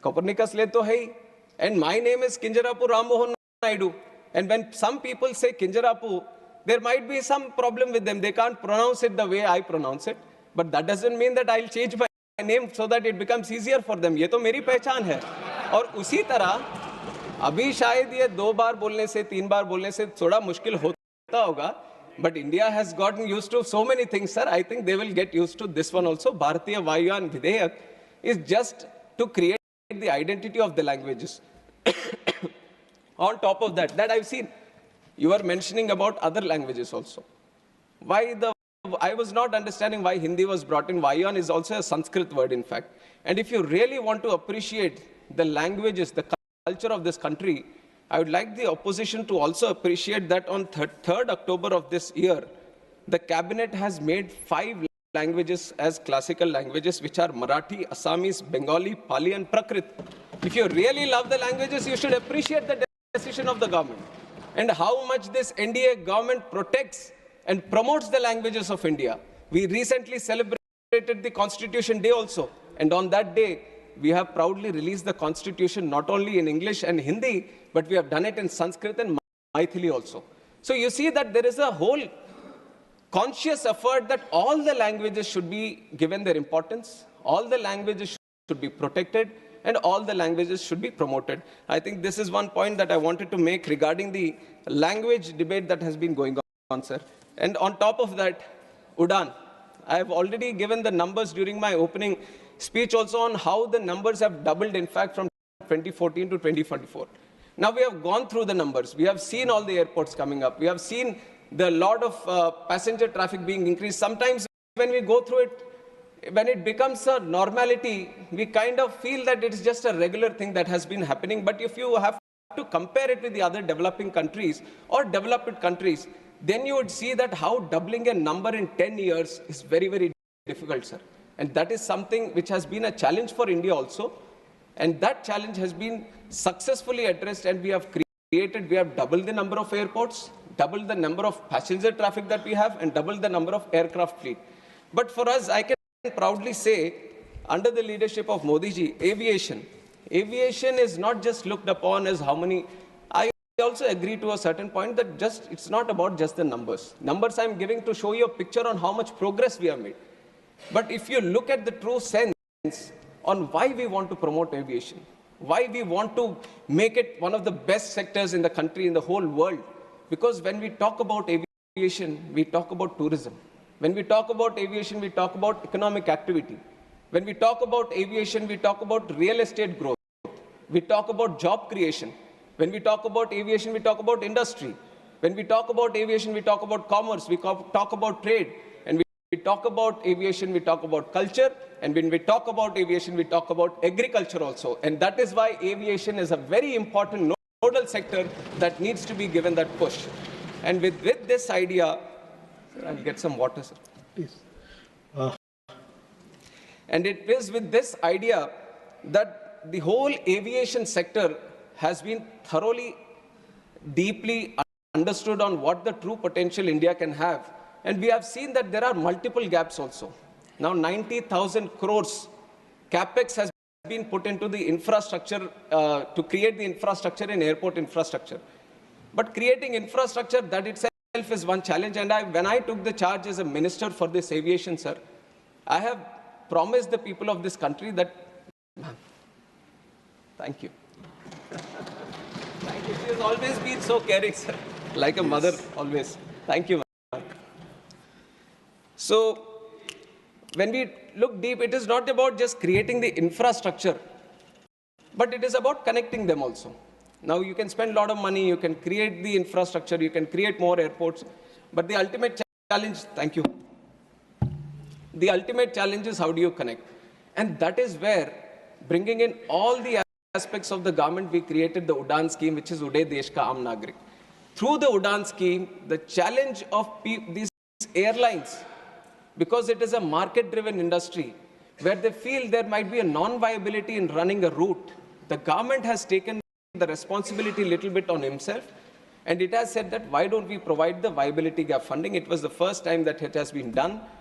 Copernicus le to hai. And my name is Kinjarapu Mohan Naidu. And when some people say Kinjarapu, there might be some problem with them. They can't pronounce it the way I pronounce it. But that doesn't mean that I'll change my name so that it becomes easier for them. ये तो मेरी पहचान है. और उसी तरह अभी शायद ये 2 बार बोलने से 3 बार बोलने से थोड़ा मुश्किल होता होगा. But India has gotten used to so many things, sir. I think they will get used to this one also. Bharatiya Vayuyan Videyak is just to create the identity of the languages. On top of that, I've seen, you are mentioning about other languages also. I was not understanding why Hindi was brought in. Vayuyan is also a Sanskrit word, in fact. And if you really want to appreciate the languages, the culture of this country, I would like the opposition to also appreciate that on 3rd October of this year, the cabinet has made 5 languages as classical languages, which are Marathi, Assamese, Bengali, Pali, and Prakrit. If you really love the languages, you should appreciate the decision of the government and how much this NDA government protects and promotes the languages of India. We recently celebrated the Constitution Day also, and on that day, we have proudly released the Constitution not only in English and Hindi, but we have done it in Sanskrit and Maithili also. So you see that there is a whole conscious effort that all the languages should be given their importance, all the languages should be protected, and all the languages should be promoted. I think this is one point that I wanted to make regarding the language debate that has been going on, sir. And on top of that, Udaan, I have already given the numbers during my opening speech also on how the numbers have doubled, in fact, from 2014 to 2024. Now we have gone through the numbers. We have seen all the airports coming up. We have seen the lot of passenger traffic being increased. Sometimes when we go through it, when it becomes a normality, we kind of feel that it is just a regular thing that has been happening. But if you have to compare it with the other developing countries or developed countries, then you would see that how doubling a number in 10 years is very, very difficult, sir. And that is something which has been a challenge for India also. And that challenge has been successfully addressed, and we have doubled the number of airports, doubled the number of passenger traffic that we have, and doubled the number of aircraft fleet. But for us, I can proudly say, under the leadership of Modi ji, aviation is not just looked upon as how many. I also agree to a certain point that it's not about just the numbers. Numbers I'm giving to show you a picture on how much progress we have made. But if you look at the true sense on why we want to promote aviation, why we want to make it one of the best sectors in the country, in the whole world, because when we talk about aviation, we talk about tourism. When we talk about aviation, we talk about economic activity. When we talk about aviation, we talk about real estate growth. We talk about job creation. When we talk about aviation, we talk about industry. When we talk about aviation, we talk about commerce. We talk about trade. And we talk about aviation, we talk about culture. And when we talk about aviation, we talk about agriculture also. And that is why aviation is a very important nodal sector that needs to be given that push. And with this idea, I'll get some water, sir. Please. And it is with this idea that the whole aviation sector has been thoroughly, deeply understood on what the true potential India can have. And we have seen that there are multiple gaps also. Now 90,000 crores capex has been put into the infrastructure to create the infrastructure in airport infrastructure. But creating infrastructure, that itself is one challenge. And when I took the charge as a minister for this aviation, sir, I have promised the people of this country that, thank you. Thank you. She has always been so caring, sir. Like a mother, always. Thank you, ma'am. So, when we look deep, it is not about just creating the infrastructure, but it is about connecting them also. Now, you can spend a lot of money, you can create the infrastructure, you can create more airports, but the ultimate challenge, thank you. The ultimate challenge is how do you connect? And that is where, bringing in all the aspects of the government, we created the Udaan scheme, which is Uday Desh Ka Aam Nagrik. Through the Udaan scheme, the challenge of these airlines, because it is a market-driven industry, where they feel there might be a non-viability in running a route, the government has taken the responsibility a little bit on himself, and it has said that why don't we provide the viability gap funding? It was the first time that it has been done.